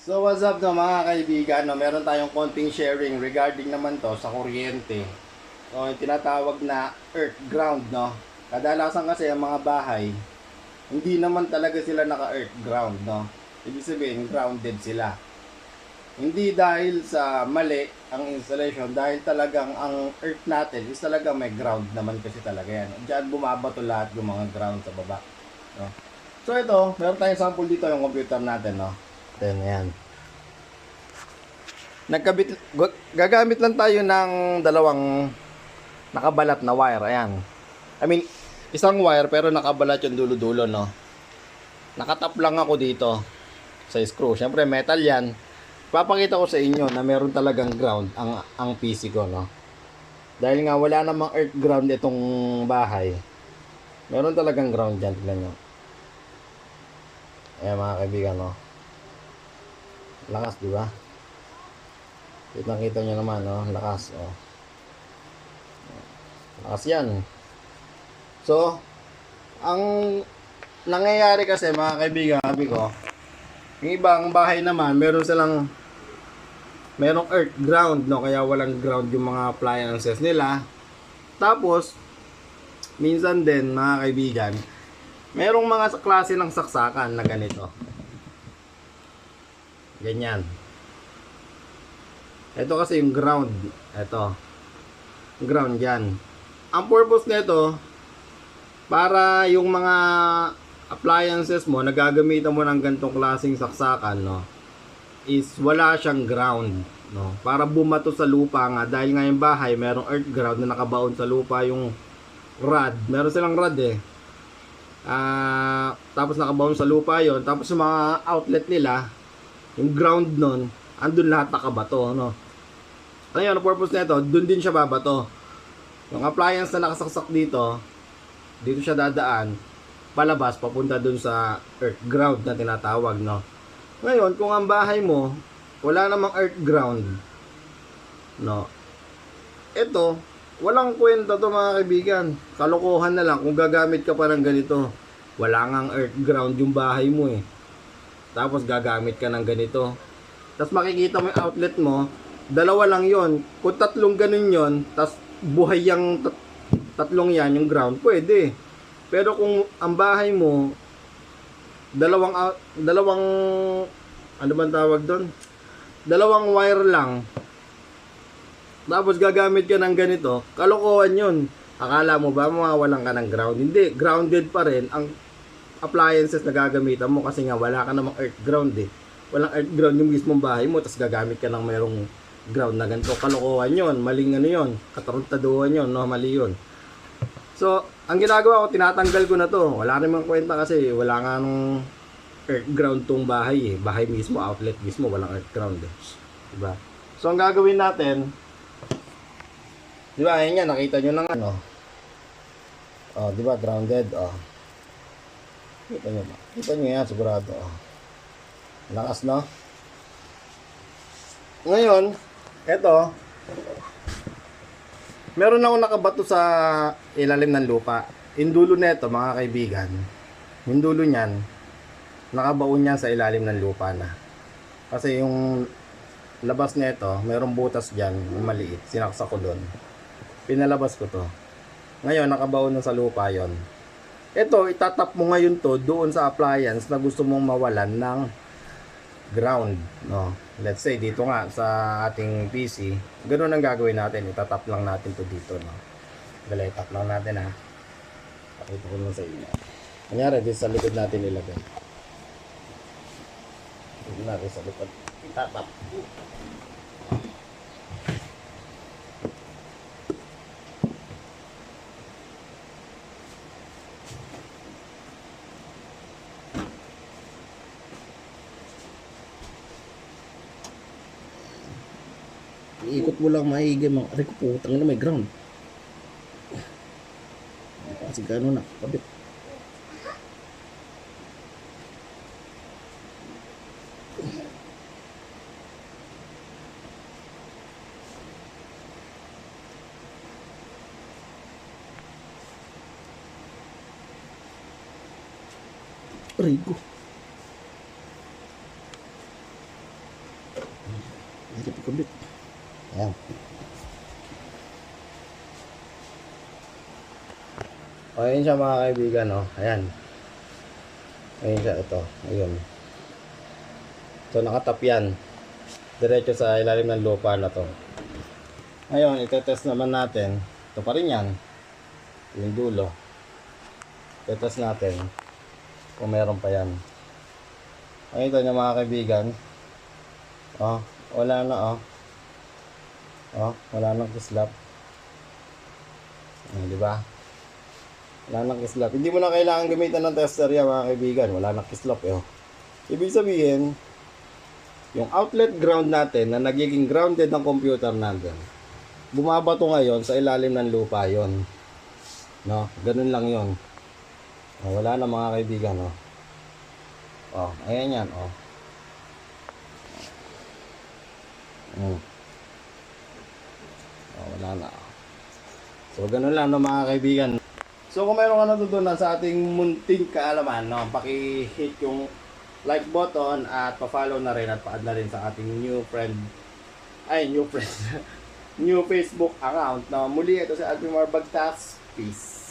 So what's up no mga kaibigan, no? Meron tayong konting sharing regarding naman to sa kuryente. So yung tinatawag na earth ground, no? Kadalasan kasi ang mga bahay, hindi naman talaga sila naka-earth ground, no? Ibig sabihin, grounded sila. Hindi dahil sa mali ang installation, dahil talagang ang earth natin is talagang may ground naman kasi talaga yan. Diyan bumabato lahat yung mga ground sa baba, no? So ito, meron tayong sample dito yung computer natin, no? Then yan. Gagamit lang tayo ng dalawang nakabalat na wire. Ayan. I mean, isang wire pero nakabalat yung dulo-dulo, no? Nakatap lang ako dito sa screw. Siyempre, metal yan. Papakita ko sa inyo na meron talagang ground ang PC ko, no? Dahil nga wala namang earth ground itong bahay. Meron talagang ground dyan. Tignan nyo. Ayan mga kaibigan, no? Lakas, di ba? Kita nyo naman, no? Lakas, oh. Lakas yan. So, ang nangyayari kasi mga kaibigan, sabi ko, yung ibang bahay naman, merong earth ground, no? Kaya walang ground yung mga appliances nila. Tapos, minsan din, mga kaibigan, merong mga klase ng saksakan na ganito. Ganyan. Ito kasi yung ground. Ito. Ground yan. Ang purpose nito, para yung mga appliances mo, nagagamitan mo ng ganitong klaseng saksakan, no, is wala siyang ground, no, para bumato sa lupa nga. Dahil nga yung bahay, merong earth ground na nakabaon sa lupa yung rod. Meron silang rod eh. Tapos nakabaon sa lupa yon. Tapos yung mga outlet nila, yung ground nun, andun lahat nakabato, no? Ano yun, ang purpose nito, dun din siya babato. Yung appliance na nakasaksak dito siya dadaan, palabas, papunta dun sa earth ground na tinatawag, no? Ngayon, kung ang bahay mo, wala namang earth ground, no? Ito, walang kwenta to mga kaibigan. Kalokohan na lang kung gagamit ka pa ng ganito. Wala ngang earth ground yung bahay mo eh. Tapos gagamit ka ng ganito. Tapos makikita mo yung outlet mo, dalawa lang yon. Kung tatlong ganun yon, tapos buhay yung tatlong yan, yung ground, pwede. Pero kung ang bahay mo, dalawang ano bang tawag doon? Dalawang wire lang. Tapos gagamit ka ng ganito, kalokohan yun. Akala mo ba mawawalan ka ng ground? Hindi, grounded pa rin ang appliances na gagamitan mo kasi nga wala ka namang earth ground eh. Walang earth ground yung mismong bahay mo, tapos gagamit ka ng mayroong ground na ganito. Kalokohan yun, maling ano yun, kataruntaduhan yun, no? Mali yun. So, ang ginagawa ko, tinatanggal ko na to. Wala namang kwenta kasi wala nga nung earth ground tong bahay eh. Bahay mismo, outlet mismo, walang earth ground eh. Diba? So, ang gagawin natin, diba, ayun yan, nakita nyo ng ano. Oh, diba, grounded, oh. Kita nyo ba? Kita nyo yan, sigurado, oh. Lakas, no? Ngayon, eto, meron akong nakabato sa ilalim ng lupa. Yung dulo nito, mga kaibigan, yung dulo niyan, nakabaon niyan sa ilalim ng lupa na. Kasi yung labas nito, merong butas dyan, yung maliit, sinaksak ko doon. Pinalabas ko to. Ngayon, nakabaon na sa lupa yon. Ito, itatap mo ngayon to doon sa appliance na gusto mong mawalan ng ground, no? Let's say dito nga sa ating PC, ganoon ang gagawin natin, itatap lang natin to dito, no? Dali, tap lang natin ha. Pakita ko lang sa inyo. Kunyari, dito sa likod natin ilagay. Dito natin sa likod. Itatap. Iikot mo lang maigi mga aray ko, putang na may ground. Kasi gano'n na kabit. Aray ko. Ikot-ikot. Ayan. O, ayun siya mga kaibigan, no? Ayan. Ayun siya, ito. Ayun. So, nakatap yan. Diretso sa ilalim ng lupa na to. Ngayon, itetest naman natin. Ito pa rin yan. Yung dulo. Itetest natin kung meron pa yan. Ayun ito niya mga kaibigan. Oh, wala na oh. Oh, wala nang kislap. Di ba? Wala nang kislap. Hindi mo na kailangan gamitan ng tester yan mga kaibigan. Wala nang kislap eh. Ibig sabihin, yung outlet ground natin na nagiging grounded ng computer natin, bumabato ngayon sa ilalim ng lupa yon. No? Ganun lang yon. Oh, wala na mga kaibigan. Oh. Oh, ayan yan. Oh. Oh, wala na. So, ganun lang no, mga kaibigan. So, kung mayroon ka natutunan sa ating munting kaalaman, no, paki-hit yung like button at pa-follow na rin at pa-add na rin sa ating new Facebook account. No, muli ito si Alvin Marbagtas. Peace.